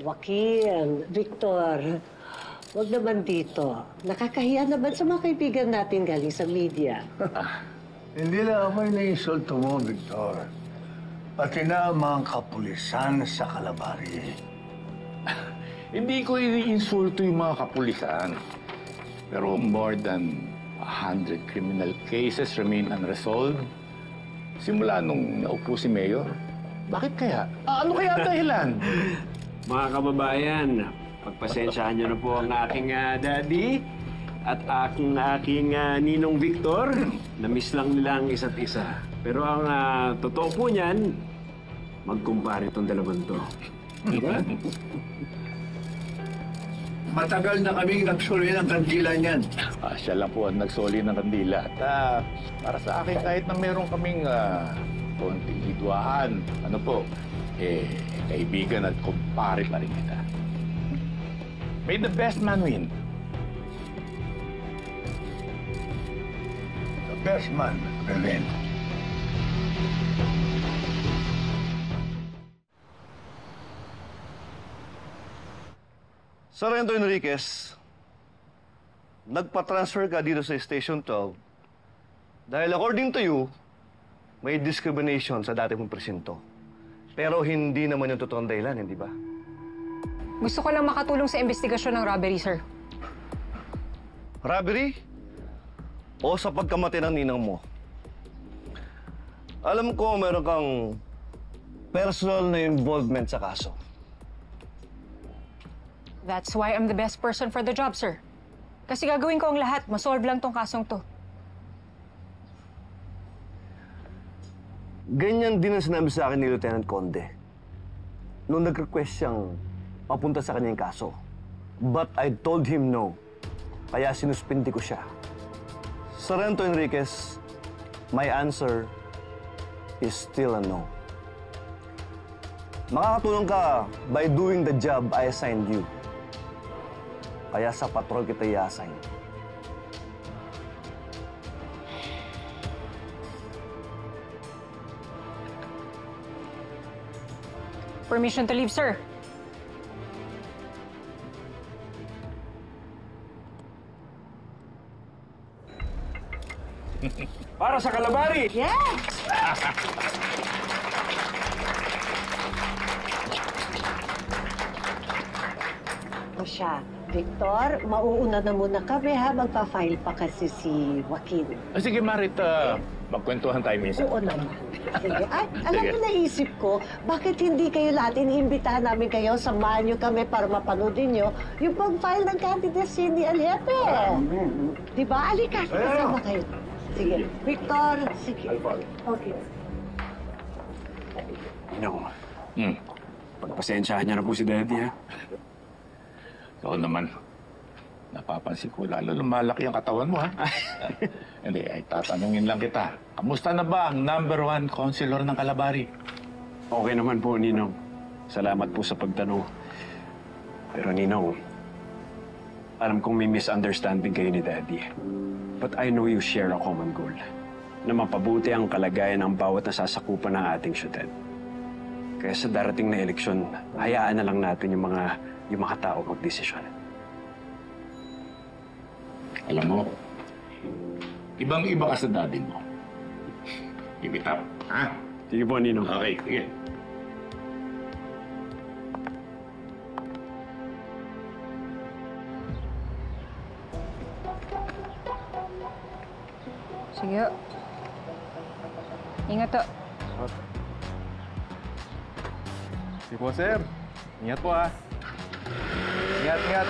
Joaquin, Victor, wag naman dito. Nakakahiya naman sa mga kaibigan natin galing sa media. Hindi lang ako ina-insulto mo, Victor. Pati na ang mga kapulisan sa Calabari. Hindi ko iniinsulto yung mga kapulisan. Pero more than 100 criminal cases remain unresolved. Simula nung naupo si Mayor. Bakit kaya? Ano kaya ang dahilan? Mga kababayan, pagpasensyahan niyo na po ang aking daddy at aking ninong Victor. Na-miss lang nila ang isa't isa. Pero ang totoo po niyan, magkumpare itong dalawang to. Diba? Matagal na kaming nagsuli ng kandila niyan. Siya lang po ang nagsoli ng kandila. At para sa akin, kahit na meron kaming konting hidwaan, ano po, kaibigan at kumpare pa rin kita. May the best man win. The best man, Belen. Sargento Enriquez, nagpa-transfer ka dito sa Station 12 dahil according to you, may discrimination sa dati mong presinto. Pero hindi naman yung totoong dahilan, hindi ba? Gusto ko lang makatulong sa investigasyon ng robbery, sir. Robbery? O sa pagkamatay ng ninang mo? Alam ko meron kang personal na involvement sa kaso. That's why I'm the best person for the job, sir. Kasi gagawin ko ang lahat. Masolve lang tong kasong to. Ganyan din ang sinabi sa akin ni Lieutenant Conde nung nag-request siyang papunta sa kanyang kaso. But I told him no. Kaya sinuspindi ko siya. Sargento Enriquez, my answer is still a no. Makakatulong ka by doing the job I assigned you. Kaya sa patrol kita i-assign. Permission to leave, sir. Para sa Calabari! Yes! O siya, Victor, mauuna na muna kami ha. Magpa-file pa kasi si Joaquin. Sige, Marit, magkwentuhan tayo minsan. Oo naman. Sige. Ay, alam mo, naisip ko, bakit hindi kayo lahat iniimbitahan namin kayo, samahan nyo kami para mapanoodin nyo yung pag-file ng candidacy ni Aljepe. Di ba? Alika, kasama kayo. Sige. Victor, sige. Okay. Pagpasensyahan niyo na po si daddy, ha? Oo naman. Napapansin ko, lalo lumalaki ang katawan mo, ha? Hindi, ay tatanungin lang kita. Kamusta na ba ang #1 counselor ng Calabari? Okay naman po, Ninong. Salamat po sa pagtanong. Pero, Ninong, alam kong may misunderstanding kayo ni Daddy. But I know you share a common goal. Na mapabuti ang kalagayan ng bawat nasasakupan ng ating syudad. Kaya sa darating na eleksyon, hayaan na lang natin yung mga tao magdesisyon. Alam mo, ibang-iba ka sa daddy mo. Give it up, ha? Sige po, Ninong. Okay, sige. Sige. Ingat to. Sige po, sir. Ingat po, ha. Ingat, ingat.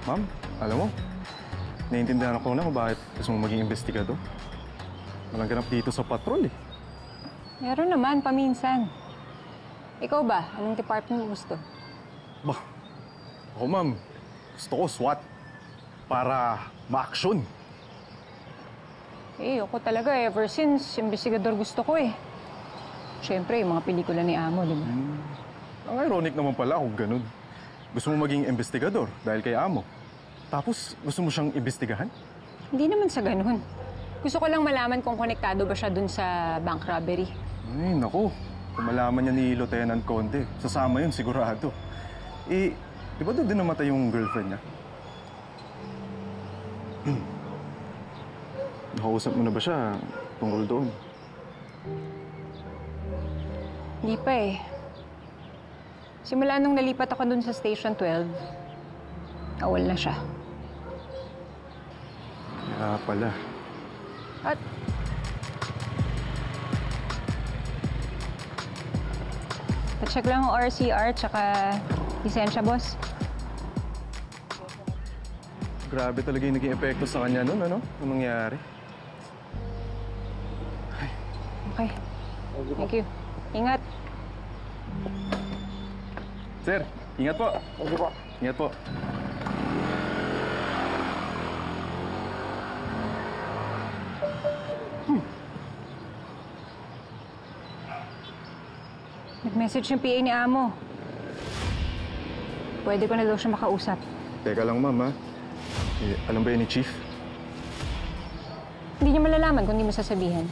Ma'am, alam mo, naiintindihan ako na kung bakit gusto mo maging investigador. Walang ganap dito sa patrol, eh. Meron naman, paminsan. Ikaw ba? Anong department mo gusto? Bah, ako, ma'am, gusto ko SWAT para ma-action. Eh, ako talaga ever since, investigador gusto ko eh. Siyempre, yung mga pelikula ni Amo, di ba? Ang ironic naman pala kung ganun. Gusto mo maging investigador dahil kay Amo. Tapos, gusto mo siyang imbestigahan? Hindi naman sa ganun. Gusto ko lang malaman kung konektado ba siya dun sa bank robbery. Ay, naku. Kung malaman niya ni Lieutenant Conde, sasama yun sigurado. Eh, di ba doon din namatay yung girlfriend niya? Nakausap mo na ba siya tungkol doon? Hindi pa eh. Simula nung nalipat ako dun sa Station 12, awal na siya. Kaya pala. At check lang ang RCR tsaka lisensya, boss. Grabe talaga yung naging epekto sa kanya noon, ano? Anong nangyari? Okay. Thank you. Ingat. Sir, ingat po. Ingat po. Nag-message yung PA ni Amo. Pwede ko na daw siya makausap. Teka lang, ma'am, ha? Eh, alam ba yun ni Chief? Hindi niya malalaman kung hindi mo sasabihin.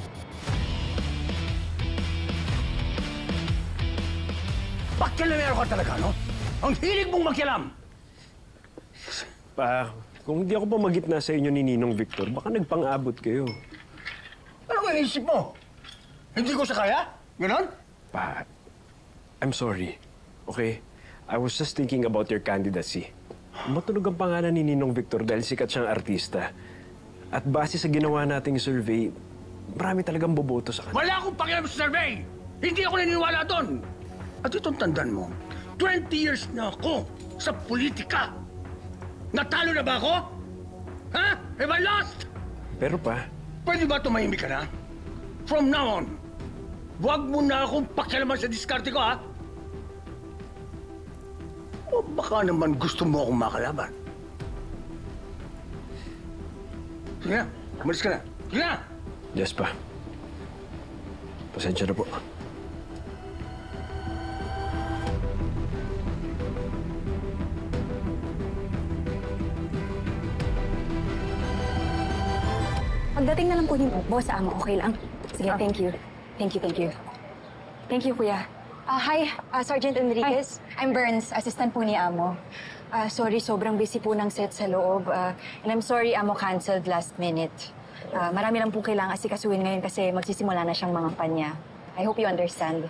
Pakialamero ka talaga, no? Ang hilig mong makialam! Pa, kung hindi ako pumagitna sa inyo ni Ninong Victor, baka nagpang-abot kayo. Ano ang inisip mo? Hindi ko siya kaya? Ganon? Pa, I'm sorry. Okay? I was just thinking about your candidacy. Matunog ang pangalan ni Ninong Victor dahil sikat siyang artista. At base sa ginawa nating survey, marami talagang boboto sa kanya. Wala akong pakialam sa survey! Hindi ako naniniwala doon! At itong tandaan mo, 20 years na ako sa politika! Natalo na ba ako? Ha? Have I lost? Pero pa, Pwede ba tumahimik ka na? From now on, huwag mo na akong pakialaman sa diskarte ko, ha? O baka naman gusto mo akong makalaban. Sige na, umalis ka na. Sige na! yes pa. Pasensya na po. Pagdating na lang po yung boss, Amo, okay lang. Sige, thank you. Thank you, thank you. Thank you, Kuya. Hi, Sergeant Enriquez. I'm Burns, assistant po ni Amo. Sorry, sobrang busy po ng set sa loob. And I'm sorry, Amo canceled last minute. Marami lang po kailangan asikasuhin ngayon kasi magsisimula na siyang mga panya. I hope you understand.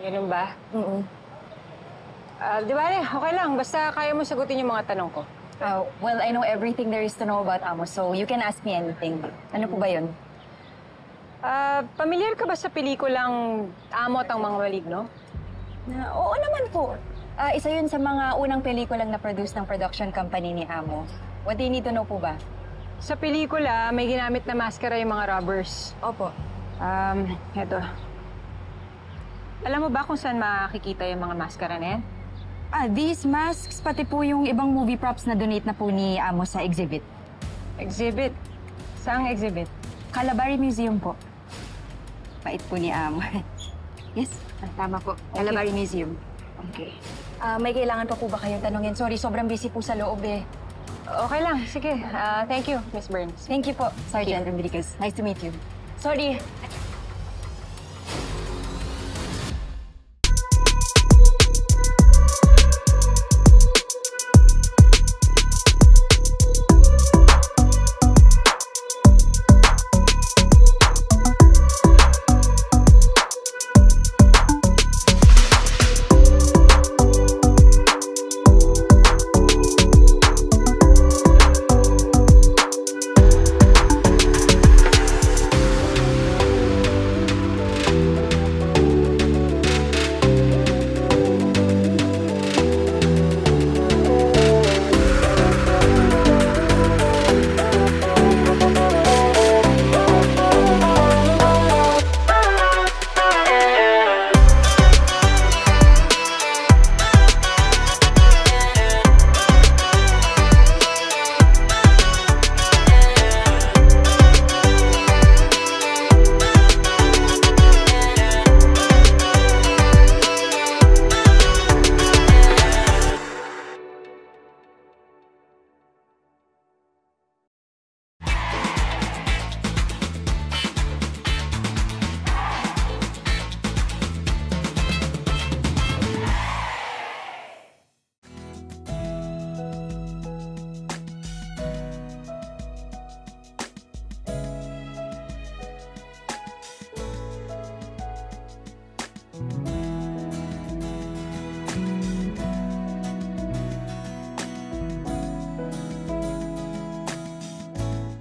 Ganun ba? Mm-mm. Di ba, okay lang. Basta kaya mo sagutin yung mga tanong ko. Well, I know everything there is to know about Amo, so you can ask me anything. Ano po ba yun? Pamilyar ka ba sa pelikulang Amo at ang mga maligno? Oo naman po. Isa yun sa mga unang pelikulang na-produce ng production company ni Amo. What do you need to know po ba? Sa pelikula, may ginamit na maskara yung mga robbers. Opo. Eto. Alam mo ba kung saan makikita yung mga maskara na yan? These masks, pati po yung ibang movie props na donate na po ni Amo sa exhibit. Exhibit? Saang exhibit? Calabari Museum po. Bait po ni Amo. Yes, tama po. Calabari Museum. Okay. May kailangan pa po ba kayong tanungin? Sorry, sobrang busy po sa loob eh. Okay lang. Sige. Thank you, Miss Burns. Thank you po, Sergeant Enriquez. Nice to meet you. Sorry,